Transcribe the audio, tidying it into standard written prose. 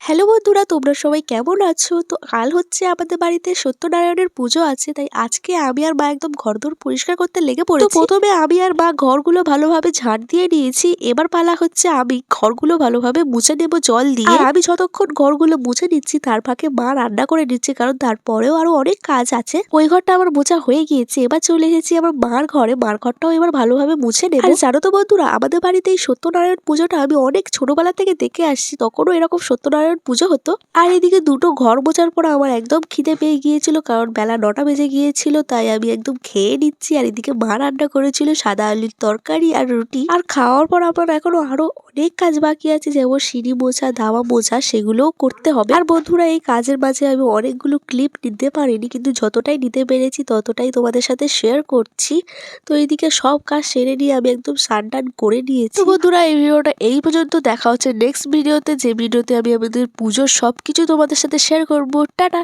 Hello বন্ধুরা, তোমরা সবাই কেমন আছো? তো কাল হচ্ছে আমাদের বাড়িতে সত্যনারায়ণের পুজো আছে, তাই আজকে আমি আর মা একদম ঘরদোর পরিষ্কার করতে লেগে পড়েছি। তো প্রথমে আমি আর মা ঘরগুলো ভালোভাবে ঝাড় দিয়ে নিয়েছি। এবার পালা হচ্ছে আমি ঘরগুলো ভালোভাবে মুছে নেব জল দিয়ে। আর আমি যতক্ষণ ঘরগুলো মুছে নিচ্ছি তার ফাঁকে মা রান্না করে নিচ্ছে, কারণ তারপরেও আরো অনেক কাজ আছে। ওই ঘরটা আমার মোছা হয়ে গিয়েছে, এবার চলে এসেছি আমার মার ঘরে। মার ঘরটাও এবার ভালোভাবে মুছে নেব। আর জানো তো বন্ধুরা, আমাদের বাড়িতে এই সত্যনারায়ণ পুজোটা আমি অনেক ছোটবেলা থেকে দেখে আসছি, তখনও এরকম সত্যনারায়ণ পুজো হতো। আর এদিকে দুটো ঘর মোছার পর আমার একদম খিদে পেয়ে গিয়েছিল, কারণ বেলা 9টা বেজে গিয়েছিল, তাই আমি একদম খেয়ে নিচ্ছি। আর এদিকে মা রান্না করেছিল সাদা আলুর তরকারি আর রুটি। আর খাওয়ার পর আমার এখনো আরো অনেক কাজ বাকি আছে, যেমন সিঁড়ি মোছা, ধামা মোছা, সেগুলোও করতে হবে। আর বন্ধুরা, এই কাজের মাঝে আমি অনেকগুলো ক্লিপ নিতে পারিনি, কিন্তু যতটাই নিতে পেরেছি ততটাই তোমাদের সাথে শেয়ার করছি। তো এইদিকে সব কাজ সেরে নিয়ে আমি একদম স্নান টান করে নিয়েছি। তো বন্ধুরা, এই ভিডিওটা এই পর্যন্ত। দেখা হচ্ছে নেক্সট ভিডিওতে, যে ভিডিওতে আমি আমাদের পুজোর সবকিছু তোমাদের সাথে শেয়ার করবো। টাটা।